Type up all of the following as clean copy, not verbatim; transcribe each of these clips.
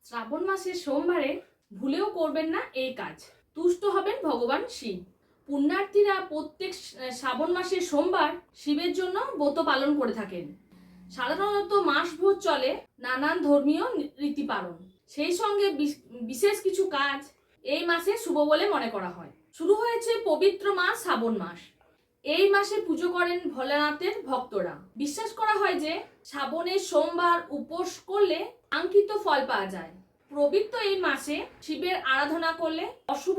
শ্রাবণ মাসের সোমবারে ভুলেও করবেন না এই কাজ। তুষ্ট হবেন ভগবান শিব। পুণ্যার্থীরা প্রত্যেক শ্রাবণ মাসের সোমবার শিবের জন্য ব্রত পালন করে থাকেন। সাধারণত মাসভর চলে নানান ধর্মীয় রীতি পালন, সেই সঙ্গে বিশেষ কিছু কাজ এই মাসে শুভ বলে মনে করা হয়। শুরু হয়েছে পবিত্র মাস শ্রাবণ মাস। এই মাসে পুজো করেন ভোলানাথের ভক্তরা। বিশ্বাস করা হয় যে শ্রাবণের সোমবার উপোস করলে কাঙ্ক্ষিত ফল পাওয়া যায়। পবিত্র এই মাসে শিবের আরাধনা করলে অশুভ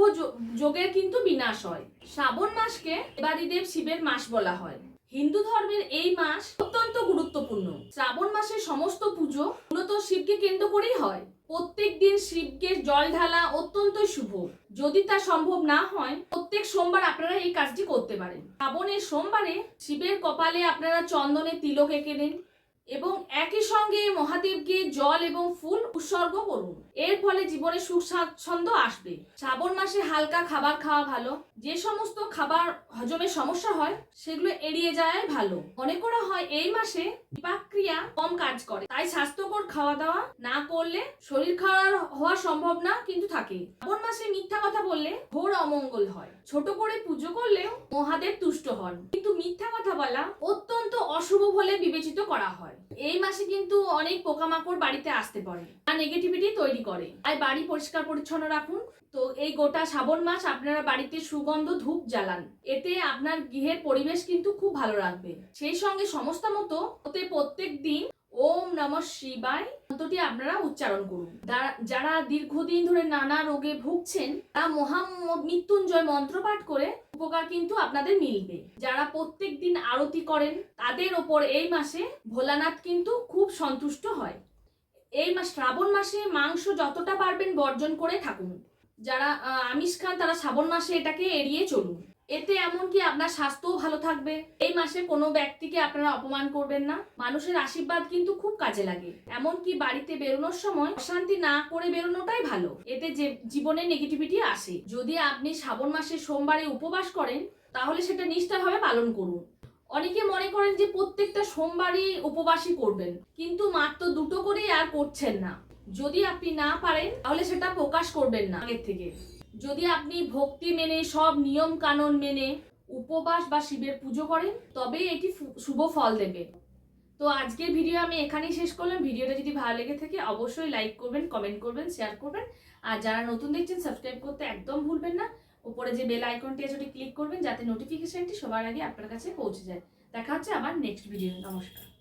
যোগের কিন্তু বিনাশ হয়। শ্রাবণ মাসকে দেবাদিদেব শিবের মাস বলা হয়। হিন্দু ধর্মের এই মাস অত্যন্ত গুরুত্বপূর্ণ। শ্রাবণ মাসের সমস্ত পুজো মূলত শিবকে কেন্দ্র করেই হয়। প্রত্যেক দিন শিবকে জল ঢালা অত্যন্ত শুভ। যদি তা সম্ভব না হয়, প্রত্যেক সোমবার আপনারা এই কাজটি করতে পারেন। শ্রাবণের সোমবারে শিবের কপালে আপনারা চন্দনের তিলক এঁকে দিন এবং একই সঙ্গে মহাদেবকে জল এবং ফুল উৎসর্গ করুন। এর ফলে জীবনে সুখ স্বাচ্ছন্দ্য আসবে। শ্রাবণ মাসে হালকা খাবার খাওয়া ভালো। যে সমস্ত খাবার হজমের সমস্যা হয় সেগুলো এড়িয়ে যাওয়াই ভালো। মনে করা হয় এই মাসে বিপাকক্রিয়া কম কাজ করে, তাই স্বাস্থ্যকর খাওয়া দাওয়া না করলে শরীর খারাপ হওয়া সম্ভব না কিন্তু থাকে। শ্রাবণ মাসে মিথ্যা কথা বললে ঘোর অমঙ্গল হয়। ছোট করে পুজো করলেও মহাদেব তুষ্ট হন, কিন্তু মিথ্যা কথা বলা অত্যন্ত অশুভ বলে বিবেচিত করা হয়। এই মাসে কিন্তু অনেক পোকামাকড় বাড়িতে আসতে পারে আর নেগেটিভিটি তৈরি করে, তাই বাড়ি পরিষ্কার পরিচ্ছন্ন রাখুন। তো এই গোটা শ্রাবণ মাস আপনারা বাড়িতে সুগন্ধ ধূপ জ্বালান, এতে আপনার গৃহের পরিবেশ কিন্তু খুব ভালো রাখবে। সেই সঙ্গে সমস্ত মতো প্রত্যেক দিন ওম নমঃ শিবায় মন্ত্রটি আপনারা উচ্চারণ করুন। যারা দীর্ঘদিন ধরে নানা রোগে ভুগছেন তারা মৃত্যুঞ্জয় মন্ত্র পাঠ করে উপকার কিন্তু আপনাদের মিলবে। যারা প্রত্যেক দিন আরতি করেন তাদের ওপর এই মাসে ভোলানাথ কিন্তু খুব সন্তুষ্ট হয়। এই মাস শ্রাবণ মাসে মাংস যতটা পারবেন বর্জন করে থাকুন। যারা আমিষ খান তারা শ্রাবণ মাসে এটাকে এড়িয়ে চলুন। এতে এমনকি আপনার স্বাস্থ্যও ভালো থাকবে। এই মাসে কোনো ব্যক্তিকে আপনারা অপমান করবেন না। মানুষের আশীর্বাদ কিন্তু খুব কাজে লাগে। এমনকি বাড়িতে বেরোনোর সময় অশান্তি না করে বেরোনোটাই ভালো, এতে যে জীবনে নেগেটিভিটি আসে। যদি আপনি শ্রাবণ মাসে সোমবারে উপবাস করেন তাহলে সেটা নিষ্ঠাভাবে পালন করুন। অনেকে মনে করেন যে প্রত্যেকটা সোমবারই উপবাসই করবেন, কিন্তু মাত্র দুটো করেই আর করছেন না। যদি আপনি না পারেন তাহলে সেটা প্রকাশ করবেন না আগের থেকে। যদি আপনি ভক্তি মেনে সব নিয়ম কানুন মেনে উপবাস বা শিবের পুজো করেন তবেই এটি শুভ ফল দেবে। তো আজকের ভিডিও আমি এখানেই শেষ করলাম। ভিডিওটা যদি ভালো লেগে থাকে অবশ্যই লাইক করবেন, কমেন্ট করবেন, শেয়ার করবেন। আর যারা নতুন দেখছেন সাবস্ক্রাইব করতে একদম ভুলবেন না। উপরে যে বেল আইকনটি আছে ওটি ক্লিক করবেন যাতে নোটিফিকেশনটি সবার আগে আপনার কাছে পৌঁছে যায়। দেখা হচ্ছে আমার নেক্সট ভিডিও। নমস্কার।